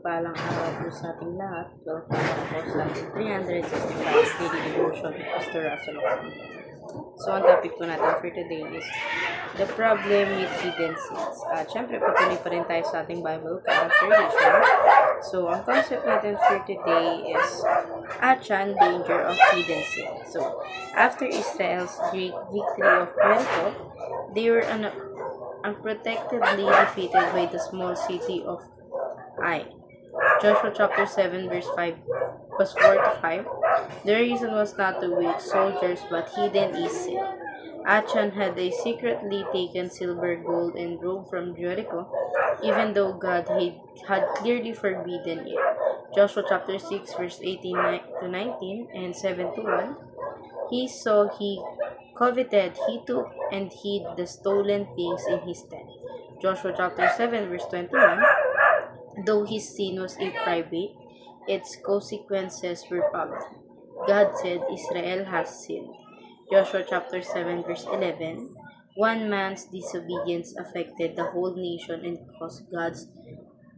mapagpalang araw po sa ating lahat. Welcome po sa ating 365 daily devotion with Pastor Russell. So, ang topic po natin for today is the problem with hidden sins. Siyempre, patuloy pa rin tayo sa ating Bible character tradition. So, ang concept natin for today is Achan, danger of hidden sin. So, after Israel's great victory of Jericho, they were unprotectedly defeated by the small city of Ai. Joshua chapter 7 verse 4 to 5. The reason was not to weak soldiers but hidden is sin. Achan had secretly taken silver, gold, and robe from Jericho, even though God had clearly forbidden it. Joshua chapter 6 verse 18 to 19 and 7 to 1. He coveted, he took and hid the stolen things in his tent. Joshua chapter 7 verse 21. Though his sin was in private, its consequences were public. God said Israel has sinned. Joshua chapter 7 verse 11. One man's disobedience affected the whole nation and caused God's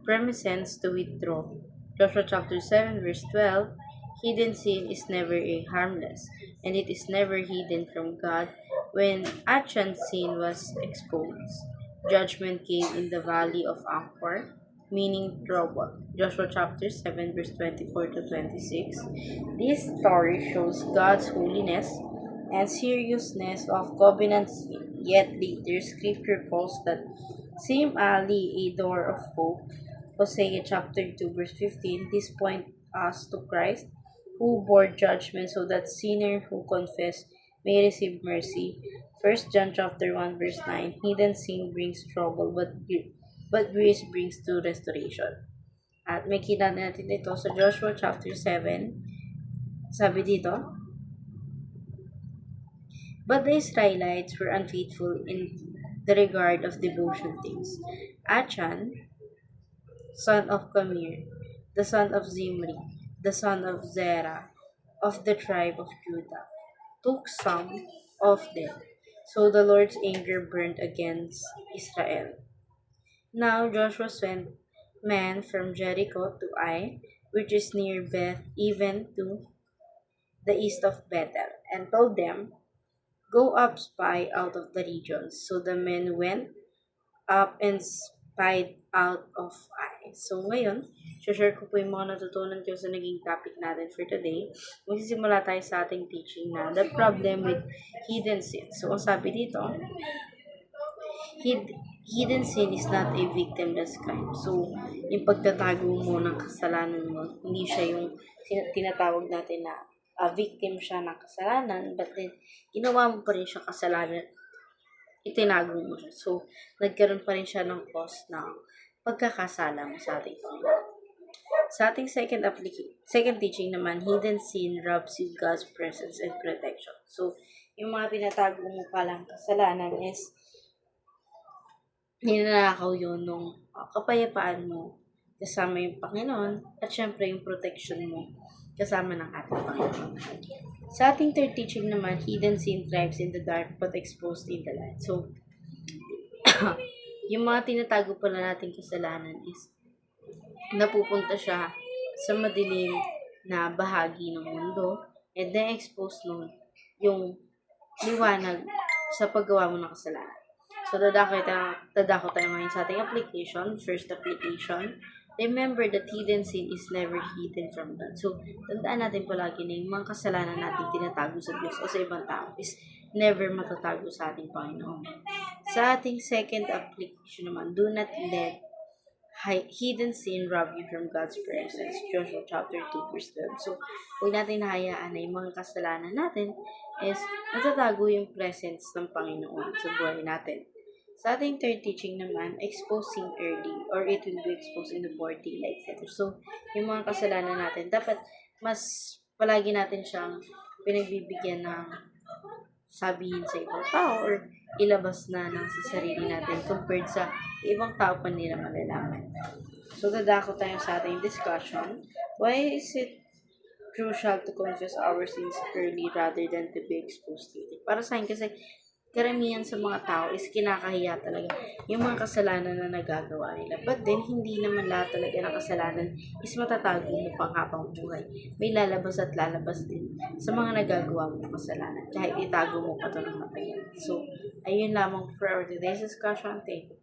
presence to withdraw. Joshua chapter 7 verse 12. Hidden sin is never harmless, and it is never hidden from God. When Achan's sin was exposed, judgment came in the valley of Achor, meaning trouble. Joshua chapter 7 verse 24 to 26. This story shows God's holiness and seriousness of covenant sin. Yet later scripture calls that same alley a door of hope. Hosea chapter 2 verse 15. This points us to Christ, who bore judgment so that sinner who confess may receive mercy. 1 John chapter 1 verse 9. Hidden sin brings trouble, but grace brings to restoration. At may kita natin ito sa Joshua chapter 7. Sabi dito, but the Israelites were unfaithful in the regard of devotion things. Achan, son of Kamir, the son of Zimri, the son of Zerah, of the tribe of Judah, took some of them. So the Lord's anger burned against Israel. Now Joshua sent men from Jericho to Ai, which is near Beth, even to the east of Bethel, and told them, go up, spy out of the regions. So the men went up and spied out of Ai. So ngayon, share ko po yung mga natutunan ko sa naging topic natin for today. Magsisimula tayo sa ating teaching na the problem with hidden sin. So ang sabi dito, hidden sin is not a victimless crime. So, yung pagtatago mo ng kasalanan mo, hindi siya yung tinatawag natin na victim siya ng kasalanan, but then, ginawa mo pa rin siya kasalanan, itinago mo siya. So, nagkaroon pa rin siya ng cause ng pagkakasala mo sa ating Panginoon. Sa ating second teaching naman, hidden sin robs you God's presence and protection. So, yung mga tinatago mo palang kasalanan is ninanakaw yun nung kapayapaan mo kasama yung Panginoon at syempre yung protection mo kasama ng ating Panginoon. Sa ating third teaching naman, hidden sin thrives in the dark but exposed in the light. So, yung mga tinatago pala nating kasalanan is napupunta siya sa madilim na bahagi ng mundo and then exposed nun yung liwanag sa paggawa mo ng kasalanan. So, dadako tayo ngayon sa ating application. First application, remember that hidden sin is never hidden from God. So, tandaan natin palagi na yung mga kasalanan natin tinatago sa Diyos o sa ibang tao is never matatago sa ating Panginoon. Sa ating second application naman, do not let hidden sin rob you from God's presence. Joshua chapter 2 verse 12. So, huwag natin hayaan na yung mga kasalanan natin is natatago yung presence ng Panginoon sa buhay natin. Sa ating third teaching naman, exposing early or it will be exposed in the broad daylight later. So, yung mga kasalanan natin, dapat mas palagi natin siyang pinagbibigyan ng sabihin sa ibang tao or ilabas na sa sarili natin compared sa ibang tao pa nila malalaman. So, dadako tayo sa ating discussion. Why is it crucial to confess our sins early rather than to be exposed later? Para sa akin kasi, karamihan sa mga tao is kinakahiya talaga yung mga kasalanan na nagagawa nila. But then, hindi naman lahat talaga ng kasalanan is matatago mo pang habang buhay. May lalabas at lalabas din sa mga nagagawa mong kasalanan kahit itago mo pa ito ng matagal. So, ayun lamang for our today's discussion. Thank you.